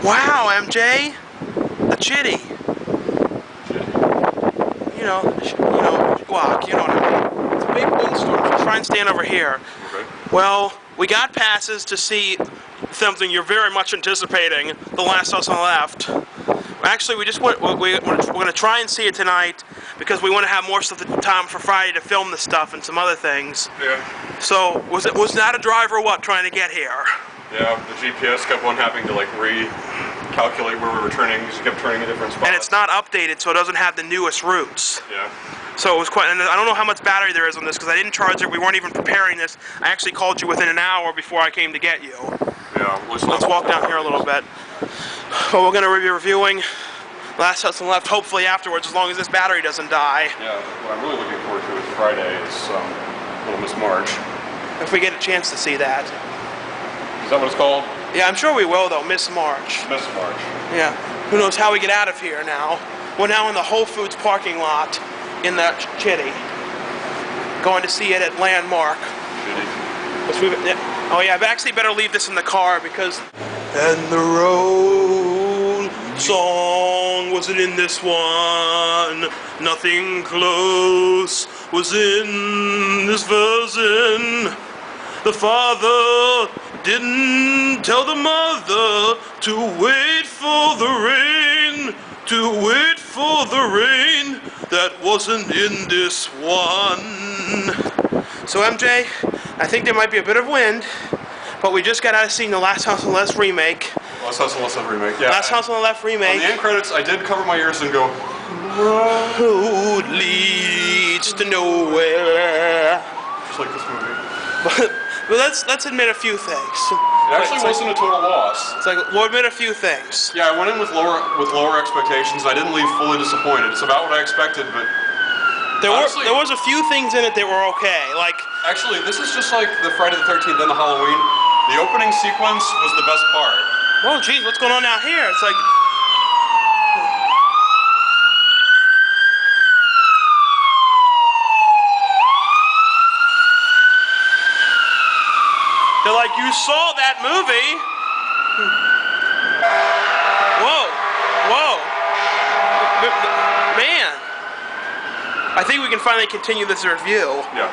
Wow, MJ, a chitty. You know, guac. You know what I mean. It's a big windstorm. So try and stand over here. Okay. Well, we got passes to see something you're very much anticipating. The Last House on the Left. Actually, we're going to try and see it tonight because we want to have more stuff time for Friday to film the stuff and some other things. Yeah. So was that a drive or what trying to get here? Yeah, the GPS kept on having to like recalculate where we were turning because it kept turning in different spots. And it's not updated, so it doesn't have the newest routes. Yeah. So it was quite, and I don't know how much battery there is on this because I didn't charge it. We weren't even preparing this. I actually called you within an hour before I came to get you. Yeah. Let's walk down here a little bit. Well, we're going to be reviewing Last House on the Left, hopefully afterwards, as long as this battery doesn't die. Yeah, what I'm really looking forward to is Friday. It's Little Miss March. If we get a chance to see that. Is that what it's called? Yeah, I'm sure we will, though. Miss March. Miss March. Yeah. Who knows how we get out of here now. We're now in the Whole Foods parking lot in that chitty. Going to see it at Landmark. Oh yeah, but actually better leave this in the car because... And the road song wasn't in this one. Nothing close was in this version. The father didn't tell the mother to wait for the rain, to wait for the rain. That wasn't in this one. So MJ, I think there might be a bit of wind, but we just got out of seeing the Last House on the Left remake. Last House on the Left remake, yeah. Last House on the Left remake. On the end credits, I did cover my ears and go, road leads to nowhere. Just like this movie. But let's admit a few things. It actually wasn't a total loss. It's like, we'll admit a few things. Yeah, I went in with lower expectations. I didn't leave fully disappointed. It's about what I expected, but there was a few things in it that were okay. Like actually, this is just like the Friday the 13th and the Halloween. The opening sequence was the best part. Oh, geez, what's going on out here? It's like. They're like, you saw that movie. Whoa, whoa. Man. I think we can finally continue this review. Yeah.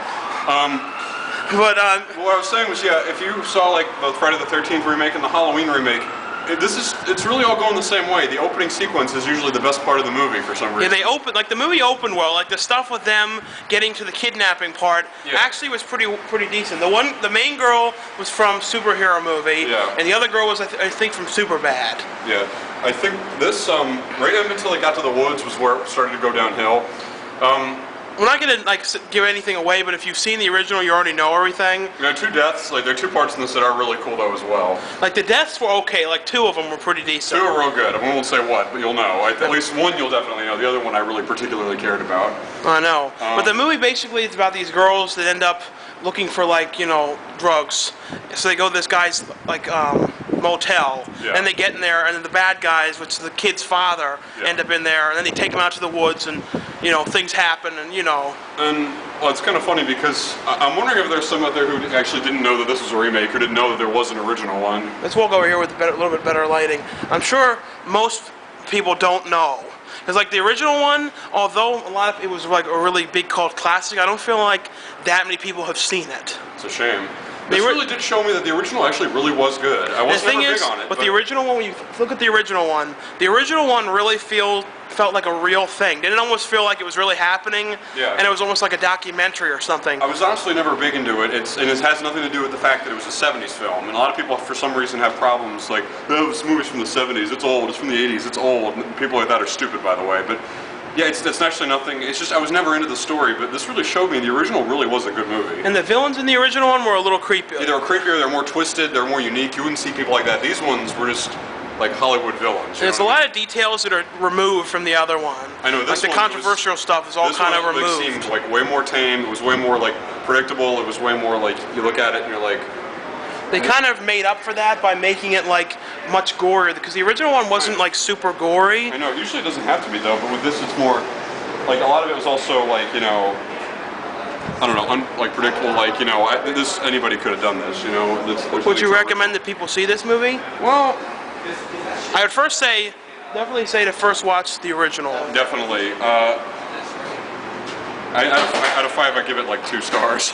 But, what I was saying was, yeah, if you saw, like, the Friday the 13th remake and the Halloween remake, it's really all going the same way. The opening sequence is usually the best part of the movie for some reason. Yeah, the movie opened well. Like the stuff with them getting to the kidnapping part actually was pretty decent. The main girl was from Superhero Movie, and the other girl was I think from Superbad. Yeah, I think this right up until it got to the woods was where it started to go downhill. We're not gonna like give anything away, but if you've seen the original, you already know everything. There are two deaths. Like there are two parts in this that are really cool though as well. Like the deaths were okay. Like two of them were pretty decent. Two are real good. I won't say what, but you'll know. At least one you'll definitely know. The other one I really particularly cared about. I know. But the movie basically is about these girls that end up looking for like drugs. So they go to this guy's like motel, and they get in there, and then the bad guys, which is the kid's father, end up in there, and then they take him out to the woods, and things happen, and And well, it's kind of funny because I'm wondering if there's some out there who actually didn't know that this was a remake, who didn't know that there was an original one. Let's walk over here with a little bit better lighting. I'm sure most people don't know. Because like the original one, although it was like a really big cult classic, I don't feel like that many people have seen it. It's a shame. This really did show me that the original actually really was good. I wasn't never big on it. But the original one, when you look at the original one really felt like a real thing. Didn't it almost feel like it was really happening? Yeah. And it was almost like a documentary or something. I was honestly never big into it. And it has nothing to do with the fact that it was a 70s film. And a lot of people, for some reason, have problems like, oh, this movie's from the 70s, it's old, it's from the 80s, it's old. And people like that are stupid, by the way. But yeah, it's actually nothing. It's just I was never into the story, but this really showed me the original really was a good movie. And the villains in the original one were a little creepier. Yeah, they were creepier, they were more twisted, they were more unique. You wouldn't see people like that. These ones were just like Hollywood villains. There's a lot of details that are removed from the other one. I know this like the controversial stuff is all kind of removed. This one seemed like way more tame. It was way more like predictable. It was way more like you look at it and you're like. They kind of made up for that by making it like much gorier because the original one wasn't like super gory. I know. Usually it doesn't have to be though, but with this it's more. Like a lot of it was also like I don't know, like predictable. Like anybody could have done this. Would you recommend that people see this movie? Well, I would first say, definitely say to first watch the original. Definitely. Out of 5, I give it like 2 stars.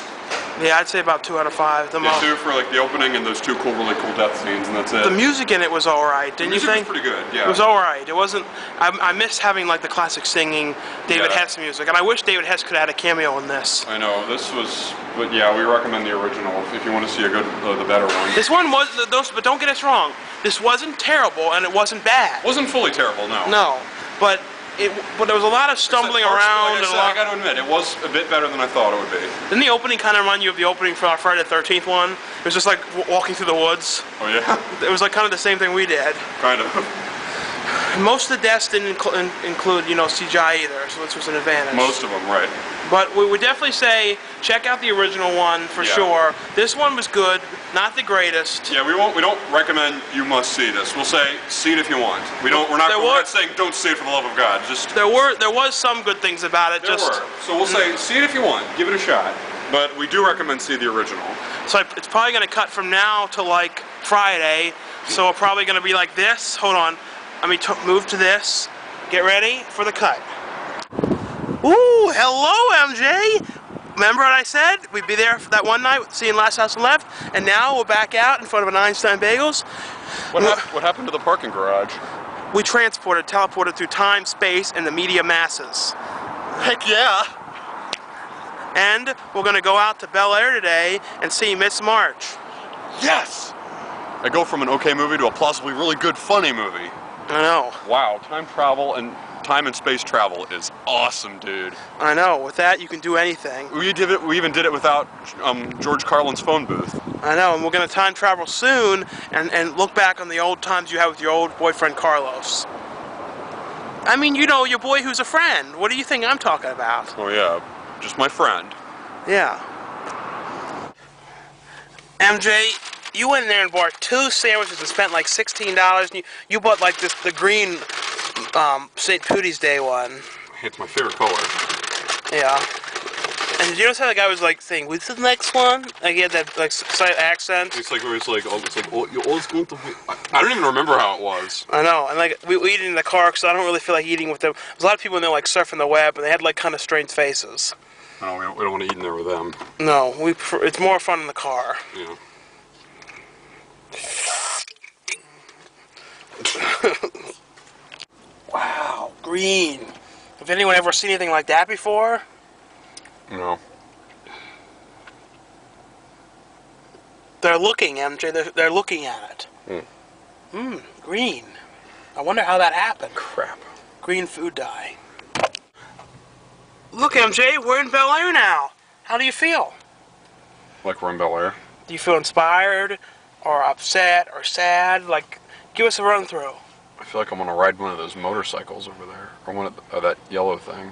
Yeah, I'd say about 2 out of 5. The 2 for like the opening and those 2 really cool death scenes, and that's it. The music in it was alright, didn't you think? The music was pretty good, yeah. It was alright. It wasn't. I miss having like the classic singing David Hess music, and I wish David Hess could have had a cameo in this. I know this was, but yeah, we recommend the original if you want to see a good, the better one. This one was those, but don't get us wrong. This wasn't terrible, and it wasn't bad. It wasn't fully terrible, no. No, but there was a lot of stumbling around. I got to admit, it was a bit better than I thought it would be. Didn't the opening kind of remind you of the opening for our Friday the 13th one? It was just like walking through the woods. Oh yeah. It was like kind of the same thing we did. Kind of. Most of the deaths didn't include, CGI either, so this was an advantage. Most of them, right. But we would definitely say check out the original one for sure. This one was good, not the greatest. Yeah, we don't recommend you must see this. We'll say see it if you want. We're not saying don't see it for the love of God. Just there was some good things about it. So we'll say see it if you want. Give it a shot. But we do recommend see the original. So it's probably going to cut from now to like Friday. So we're probably going to be like this. Hold on. Let me move to this. Get ready for the cut. Ooh, hello, MJ. Remember what I said? We'd be there for that one night, seeing Last House on the Left, and now we're back out in front of an Einstein Bagels. What happened to the parking garage? We teleported through time, space, and the media masses. Heck yeah. And we're going to go out to Bel Air today and see Miss March. Yes! I go from an okay movie to a possibly really good, funny movie. I know. Wow, time and space travel is awesome, dude. I know. With that, you can do anything. We even did it without George Carlin's phone booth. I know, and we're going to time travel soon and look back on the old times you had with your old boyfriend Carlos. I mean, your boy who's a friend. What do you think I'm talking about? Oh yeah, just my friend. Yeah. MJ, you went in there and bought 2 sandwiches and spent like $16, and you bought like the green St. Pooty's Day one. It's my favorite color. Yeah. And did you notice how the guy was like saying, "What's the next one?" Like he had that like slight accent. It's like you're always going to be. I don't even remember how it was. I know, and like we eat in the car because I don't really feel like eating with them. There's a lot of people in there like surfing the web, and they had like kind of strange faces. No, we don't want to eat in there with them. No, it's more fun in the car. Yeah. Wow, green. Have anyone ever seen anything like that before? No. They're looking, MJ. They're looking at it. Green. I wonder how that happened. Crap. Green food dye. Look, MJ, we're in Bel Air now. How do you feel? Like we're in Bel Air? Do you feel inspired, or upset, or sad? Like, give us a run through. I feel like I'm gonna ride one of those motorcycles over there, or one of that yellow thing.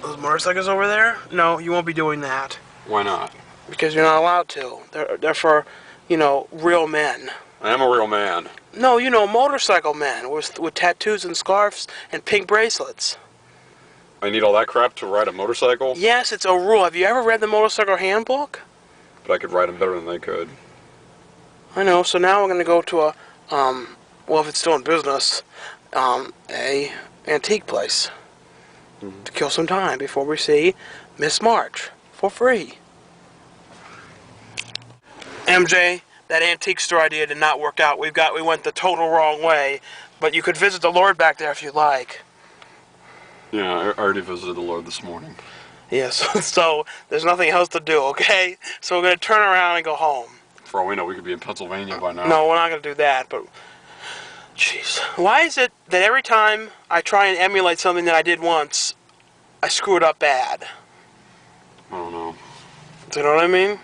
Those motorcycles over there? No, you won't be doing that. Why not? Because you're not allowed to. They're for, real men. I am a real man. No, motorcycle men with tattoos and scarves and pink bracelets. I need all that crap to ride a motorcycle? Yes, it's a rule. Have you ever read the motorcycle handbook? But I could ride them better than they could. I know, so now we're going to go to a, well, if it's still in business, a antique place. To kill some time before we see Miss March for free. MJ, that antique store idea did not work out. We went the total wrong way, but you could visit the Lord back there if you'd like. Yeah, I already visited the Lord this morning. Yes, so there's nothing else to do, okay? So we're going to turn around and go home. For all we know, we could be in Pennsylvania by now. No, we're not going to do that, but... Jeez. Why is it that every time I try and emulate something that I did once, I screw it up bad? I don't know. Do you know what I mean?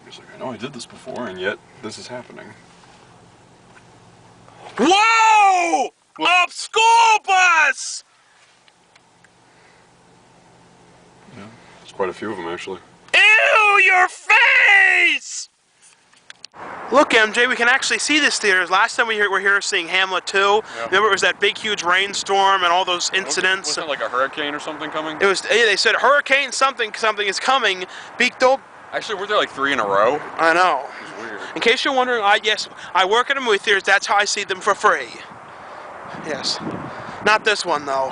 He's like, I know I did this before, and yet this is happening. Whoa! Up school bus! Yeah, there's quite a few of them, actually. Ew, your face! Look, MJ, we can actually see this theater. Last time we were here seeing Hamlet 2. Yeah. Remember, it was that big, huge rainstorm and all those incidents. Wasn't it like a hurricane or something coming? It was. They said hurricane something is coming. Beep Actually, we're there like 3 in a row. I know. It was weird. In case you're wondering, yes, I work at a movie theater. That's how I see them for free. Yes. Not this one, though.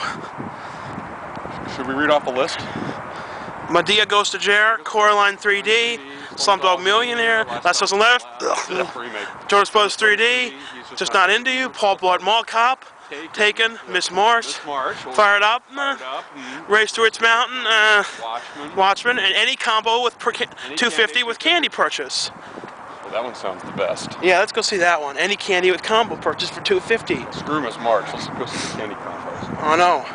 Should we read off the list? Medea Goes to Jail, Coraline 3D, Slumdog Millionaire, Last House on Left, Jonas Brothers 3D, Just Not Into You, Paul Blart Mall Cop, Taken, Miss March, Fired Up, Race to Its Mountain, Watchmen, and any combo with $2.50 with candy purchase. Well, that one sounds the best. Yeah, let's go see that one. Any candy with combo purchase for $2.50. Screw Miss March. Let's go see the candy combos. I know.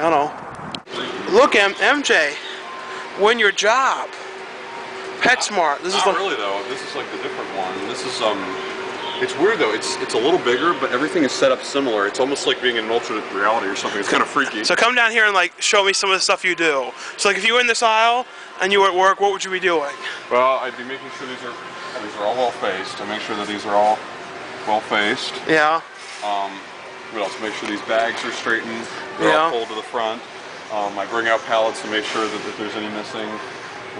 I know. Look, MJ, win your job. PetSmart. This is not really though. This is like the different one. This is It's weird though. It's a little bigger, but everything is set up similar. It's almost like being in alternate reality or something. It's kind of freaky. So come down here and like show me some of the stuff you do. So like if you were in this aisle and you were at work, what would you be doing? Well, Are all well faced. I make sure that these are all well faced. Yeah. What else? Make sure these bags are straightened. They're all pulled to the front. I bring out pallets to make sure that if there's any missing.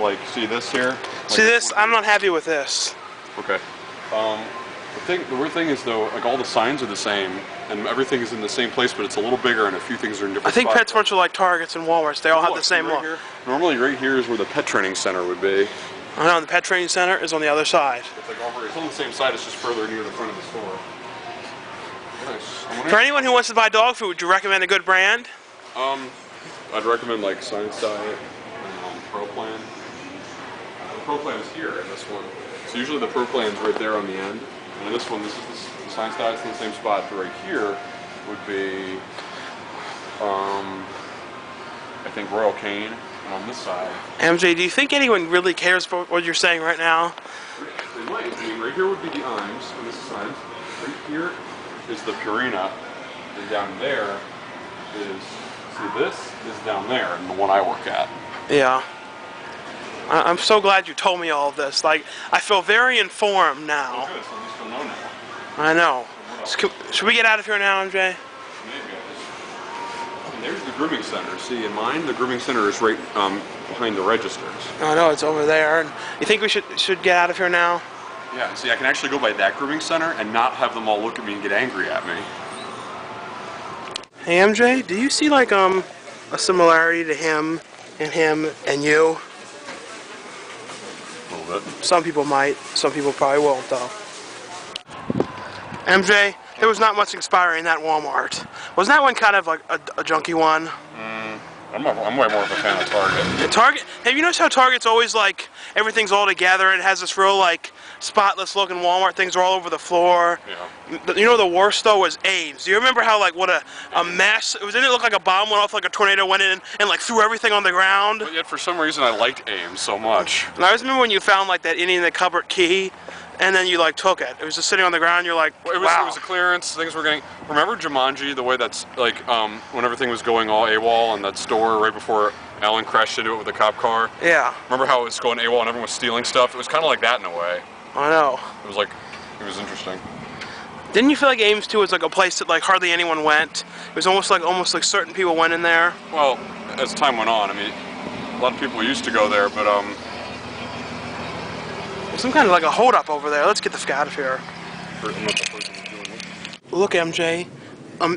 Like, see this here? Like see this? I'm not happy with this. Okay. The weird thing is though, like all the signs are the same, and everything is in the same place, but it's a little bigger, and a few things are in different spots. I think PetSmarts are like Targets and Walmarts. They all have the same look. Here, normally, right here is where the pet training center would be. I know, and the pet training center is on the other side. It's like over. It's on the same side. It's just further near the front of the store. Nice. For anyone who wants to buy dog food, would you recommend a good brand? I'd recommend like Science Diet and Pro Plan. The Pro Plan is here in this one. So usually the Pro Plan's right there on the end. And in this one, this is the Science Diet's in the same spot. But right here would be, I think Royal Canin. And on this side. MJ, do you think anyone really cares about what you're saying right now? They might. I mean, right here would be the Imes, and this is Imes. Right here is the Purina, and down there is, see this is down there, and the one I work at. Yeah. I'm so glad you told me all of this. Like, I feel very informed now. Oh, good. So at least you'll know now. I know. Should we get out of here now, MJ? Maybe. And there's the grooming center. See, in mine, the grooming center is right behind the registers. I know, it's over there. And you think we should get out of here now? Yeah, see, I can actually go by that grooming center and not have them all look at me and get angry at me. Hey, MJ, do you see, like, a similarity to him and you? A little bit. Some people might. Some people probably won't, though. MJ, there was not much inspiring in that Walmart. Wasn't that one kind of like a junky one? I'm way more of a fan of Target. Target, have you noticed how Target's always like, everything's all together and it has this real like spotless look, in Walmart things are all over the floor? Yeah. You know the worst though was Ames. Do you remember how like what a mess, didn't it look like a bomb went off, like a tornado went in and like threw everything on the ground? But yet for some reason I liked Ames so much. And I always remember when you found like that Indian in the cupboard key, and then you like took it. It was just sitting on the ground. You're like, wow. It was a clearance. Things were getting. Remember Jumanji? The way that's like when everything was going all AWOL in that store right before Alan crashed into it with a cop car. Yeah. Remember how it was going AWOL and everyone was stealing stuff? It was kind of like that in a way. I know. It was interesting. Didn't you feel like Ames 2 was like a place that like hardly anyone went? It was almost like certain people went in there. Well, as time went on, I mean, a lot of people used to go there, but some kind of like a hold-up over there. Let's get the fuck out of here. Look, MJ,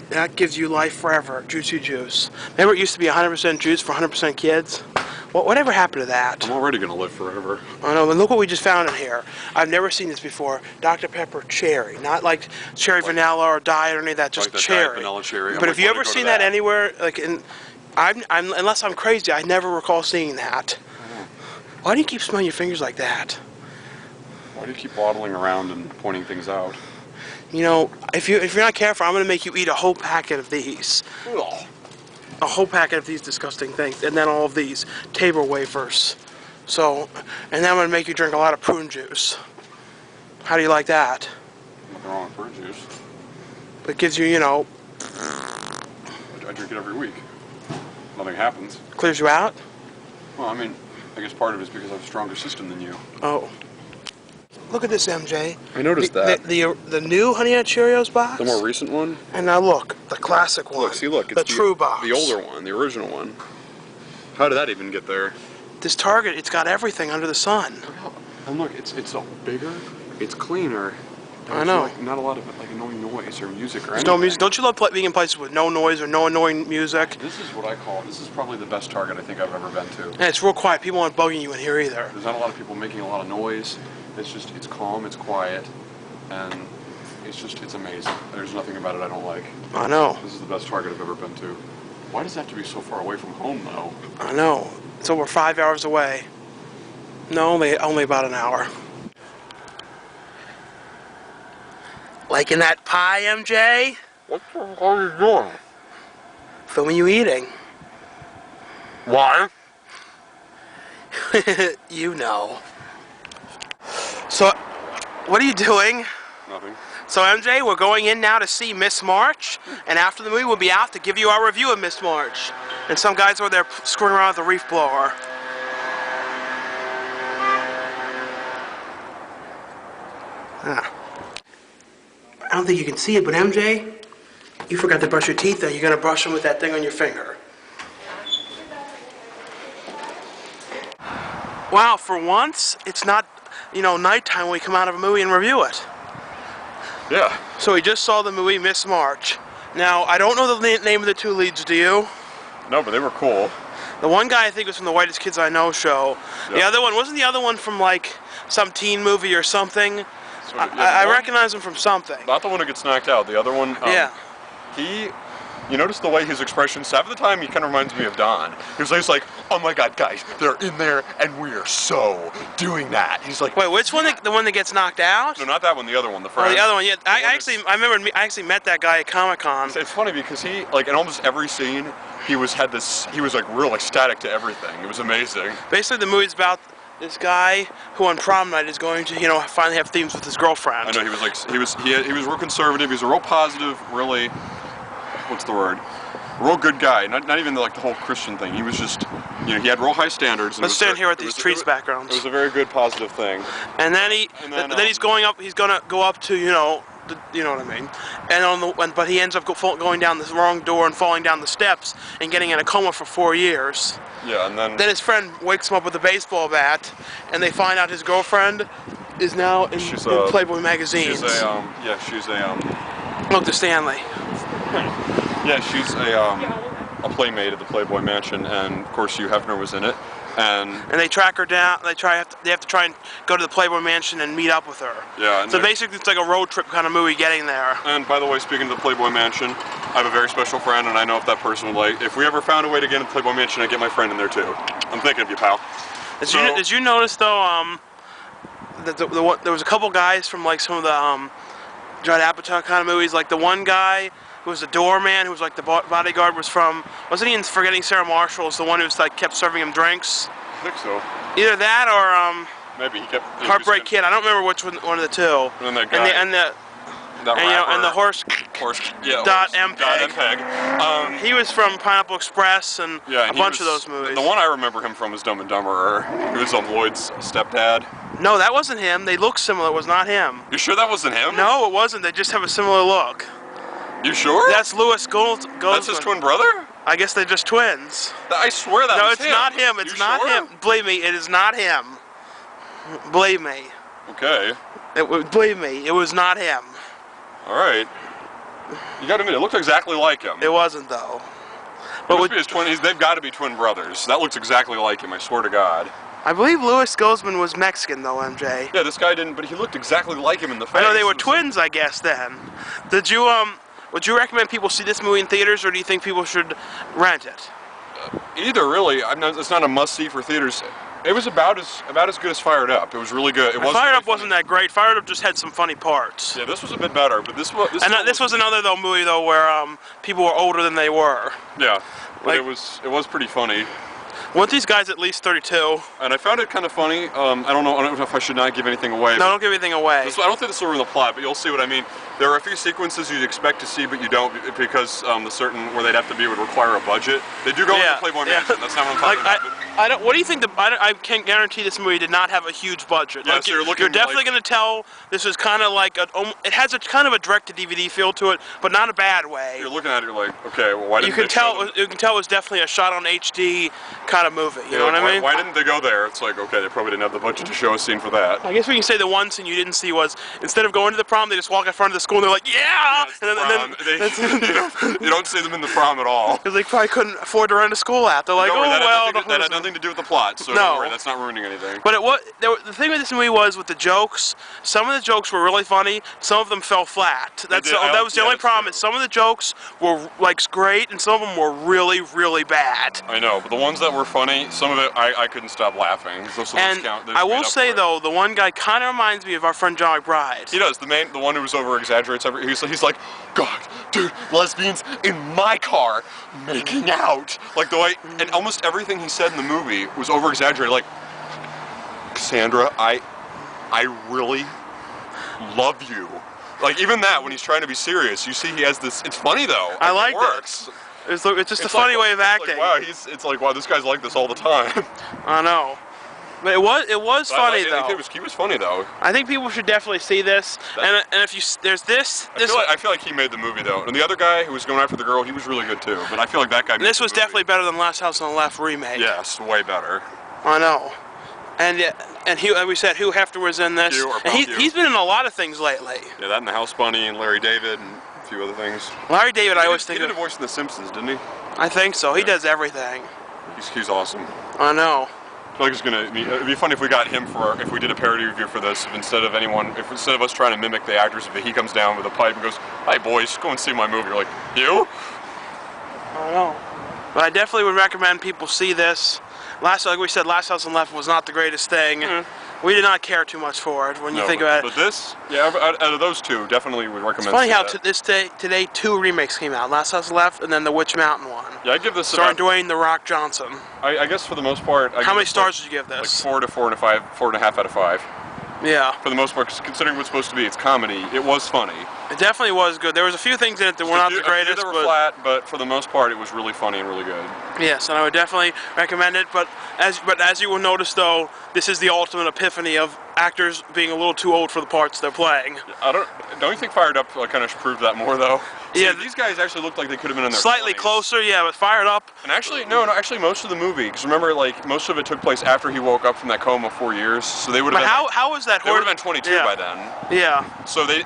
that gives you life forever. Juicy Juice. Remember it used to be 100% juice for 100% kids? Whatever happened to that? I'm already gonna live forever. I know, and look what we just found in here. I've never seen this before. Dr. Pepper cherry, not like cherry vanilla or diet or any of that, just like cherry. Diet vanilla cherry. But have you ever seen that anywhere? Like, unless I'm crazy, I never recall seeing that. Why do you keep smelling your fingers like that? Why do you keep waddling around and pointing things out? You know, if you're not careful, I'm going to make you eat a whole packet of these. Ugh. A whole packet of these disgusting things, and then all of these table wafers. So, and then I'm going to make you drink a lot of prune juice. How do you like that? Nothing wrong with prune juice. It gives you, you know... I drink it every week. Nothing happens. Clears you out? Well, I mean, I guess part of it is because I have a stronger system than you. Oh. Look at this, MJ. I noticed that. The new Honey Nut Cheerios box. The more recent one? And now look, the classic one. Look, see, look. It's the true box. The older one, the original one. How did that even get there? This Target, it's got everything under the sun. And look, it's all bigger, it's cleaner. I know. Like, not a lot of like annoying noise or music or There's anything. no music. Don't you love being in places with no noise or no annoying music? This is what I call, this is probably the best Target I think I've ever been to. And it's real quiet. People aren't bugging you in here either. There's not a lot of people making a lot of noise. It's just, it's calm, it's quiet, and it's amazing. There's nothing about it I don't like. I know. This is the best Target I've ever been to. Why does it have to be so far away from home, though? I know. It's over 5 hours away. No, only about an hour. Liking that pie, MJ? What the hell are you doing? Filming you eating. Why? You know. So, what are you doing? Nothing. So, MJ, we're going in now to see Miss March, and after the movie, we'll be out to give you our review of Miss March. And some guys over there screwing around with the reef blower. I don't think you can see it, but MJ, you forgot to brush your teeth, though. You're going to brush them with that thing on your finger. Wow, for once, it's not, nighttime when we come out of a movie and review it. Yeah. So we just saw the movie Miss March. Now, I don't know the name of the two leads, do you? No, but they were cool. The one guy I think was from the Whitest Kids I Know show. Yep. The other one, wasn't the other one from like some teen movie or something? So, I recognize him from something. Not the one who gets knocked out, the other one. Yeah. You notice the way his expressions, half of the time he kind of reminds me of Don. He's like, oh my God, guys, they're in there and we are so doing that. He's like, wait, which one? The one that gets knocked out? No, not that one, the other one, the friend. Oh, the other one, yeah. I actually met that guy at Comic-Con. It's funny because he, like in almost every scene, he was like real ecstatic to everything. It was amazing. Basically the movie's about this guy who on prom night is going to, finally have themes with his girlfriend. I know, he was real conservative, he was a real positive, really, what's the word? A real good guy, not even like the whole Christian thing. He was just, he had real high standards. Let's stand here with these trees backgrounds. It was a very good positive thing. And then he's gonna go up to, you know what I mean. And but he ends up going down the wrong door and falling down the steps and getting in a coma for 4 years. Yeah, and then his friend wakes him up with a baseball bat, and they find out his girlfriend is now in Playboy magazine. She's Look to Stanley. Yeah, she's a playmate at the Playboy Mansion, and of course Hugh Hefner was in it. And they track her down. They have to try and go to the Playboy Mansion and meet up with her. Yeah. And so basically, it's like a road trip kind of movie getting there. And by the way, speaking of the Playboy Mansion, I have a very special friend, and I know if that person would like. If we ever found a way to get into the Playboy Mansion, I'd get my friend in there too. I'm thinking of you, pal. Did you notice though that there was a couple guys from like some of the Judd Apatow kind of movies, like the one guy who was the doorman, who was like the bodyguard, wasn't he in Forgetting Sarah Marshall? The one who was like kept serving him drinks. I think so. Either that or maybe he kept Heartbreak Kid. I don't remember which one of the two. And that guy. And the horse. Yeah. Dot MPEG. He was from Pineapple Express and a bunch of those movies. The one I remember him from is Dumb and Dumber. He was Lloyd's stepdad. No, that wasn't him. They look similar. It was not him. You sure that wasn't him? No, it wasn't. They just have a similar look. You sure? That's Louis Goldwyn. That's his twin brother? I guess they're just twins. I swear that was him. No, it's not him. It's not him. Believe me, it is not him. Believe me. Okay. Believe me, it was not him. All right. You gotta admit, it looked exactly like him. It wasn't, though. But his twin, they've got to be twin brothers. That looks exactly like him, I swear to God. I believe Louis Goldwyn was Mexican, though, MJ. Yeah, this guy didn't, but he looked exactly like him in the face. I know they were twins, I guess, then. Would you recommend people see this movie in theaters, or do you think people should rent it? Either, really. It's not a must-see for theaters. It was about as good as Fired Up. It was really good. Fired Up wasn't that great. Fired Up just had some funny parts. Yeah, this was a bit better, but this was another movie where people were older than they were. Yeah, but it was pretty funny. Weren't these guys at least 32? And I found it kind of funny. I don't know if I should not give anything away. No, don't give anything away. I don't think this will ruin the plot, but you'll see what I mean. There are a few sequences you'd expect to see, but you don't, because the certain where they'd have to be would require a budget. They do go into Playboy Mansion. That's not what I'm talking about. I don't. What do you think? I can't guarantee this movie did not have a huge budget. Yeah, like, so you're definitely going to tell this is kind of like it has a kind of a direct-to-DVD feel to it, but not a bad way. You're looking at it, you're like, okay, well, why didn't you can tell it was definitely a shot on HD kind of movie. You know what I mean? Why didn't they go there? It's like, okay, they probably didn't have the budget to show a scene for that. I guess we can say the one scene you didn't see was instead of going to the prom, they just walk in front of the school and they're like, yeah! You don't see them in the prom at all. Because they probably couldn't afford to rent a school at. They're like, don't worry, oh, that had nothing to do with the plot, so don't worry, that's not ruining anything. But the thing with this movie was with the jokes, some of the jokes were really funny, some of them fell flat. That was the only problem. Some of the jokes were like great, and some of them were really, really bad. I know, but the ones that were funny, some of it I couldn't stop laughing. And I will say though, the one guy kind of reminds me of our friend John McBride. He does. The one who was over exaggerates everything. He's like, God, dude, lesbians in my car making out. Like the way, and almost everything he said in the movie was over exaggerated. Like, Cassandra, I really love you. Like even that, when he's trying to be serious, you see he has this. It's funny though. I like it works. It's just a funny way of acting. Like, wow, it's like, wow, this guy's like this all the time. I know. But it was funny though. He was funny though. I think people should definitely see this. And if there's this. I feel like he made the movie though. And the other guy who was going after the girl, he was really good too. But I feel like that guy. This was definitely better than Last House on the Left remake. Yes, way better. I know. And Hugh, we said Hugh Hefner was in this. He's been in a lot of things lately. Yeah, that and The House Bunny and Larry David and a few other things. Larry David, I always think. He did a voice in The Simpsons, didn't he? I think so. He does everything. He's awesome. I know. I feel like it'd be funny if we got him if we did a parody review for this, instead of us trying to mimic the actors, if he comes down with a pipe and goes, "Hi boys, go and see my movie." You're like, you? I know. But I definitely would recommend people see this. Like we said, Last House on the Left was not the greatest thing. We did not care too much for it when you think about it. But this, yeah, out of those two, definitely would recommend. It's funny how today 2 remakes came out: Last House on the Left and then the Witch Mountain one. Yeah, I give this starring Dwayne "The Rock" Johnson. I guess for the most part. How many stars did you give this? Like 4 to 4.5 out of 5. Yeah. For the most part, considering what's supposed to be, it's comedy. It was funny. It definitely was good. There was a few things in it that were not the greatest. They were flat, but for the most part, it was really funny and really good. Yes, and I would definitely recommend it. But as you will notice, though, this is the ultimate epiphany of actors being a little too old for the parts they're playing. Don't you think Fired Up kind of proved that more, though? Yeah, these guys actually looked like they could have been in their slightly 20s. Closer, yeah, but Fired Up. And actually, actually, most of the movie, because remember, like most of it took place after he woke up from that coma 4 years, so they would have. But how was that? They would have been 22 by then. Yeah. So they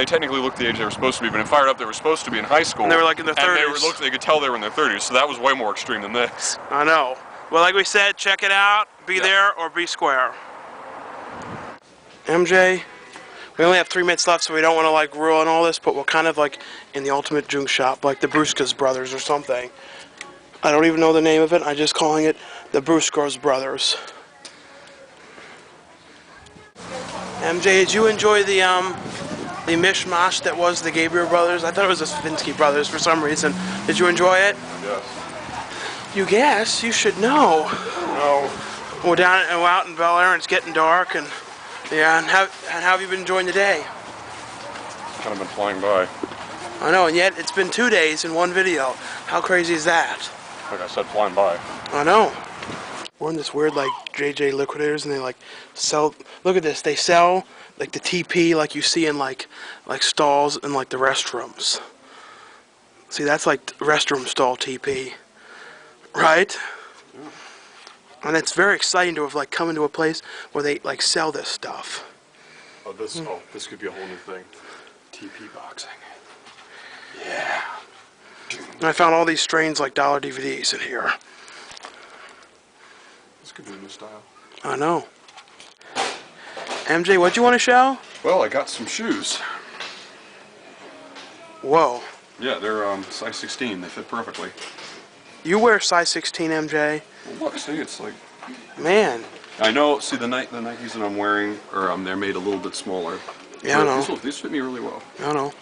technically looked the age they were supposed to be, but in Fired Up they were supposed to be in high school. And they were like in their 30s. And they could tell they were in their 30s, so that was way more extreme than this. I know. Well, like we said, check it out. Be there or be square. MJ. We only have 3 minutes left, so we don't want to like ruin all this, but we're kind of like in the ultimate junk shop, like the Bruscas brothers or something. I don't even know the name of it. I'm just calling it the Bruscas brothers. MJ, did you enjoy the mishmash that was the Gabriel brothers? I thought it was the Svinsky brothers for some reason. Did you enjoy it? Yes. You guess? You should know. No. We're out in Bel Air, and it's getting dark, and yeah. And how have you been enjoying the day? Kind of been flying by. I know, and yet it's been 2 days in one video. How crazy is that? Like I said, flying by. I know. We're in this weird like JJ Liquidators, and they like sell. Look at this. They sell like the TP like you see in like stalls in like the restrooms. See, that's like restroom stall TP, right? Yeah. And it's very exciting to have like come into a place where they like sell this stuff. Oh, this could be a whole new thing. TP boxing. Yeah. And I found all these strange like dollar DVDs in here. This could be a new style. I know. MJ, what'd you want to show? Well, I got some shoes. Whoa. Yeah, they're size 16. They fit perfectly. You wear size 16, MJ? Well, look, see, it's like... Man. I know, see, the Nikes that I'm wearing, they're made a little bit smaller. Yeah, I know. These fit me really well. I know.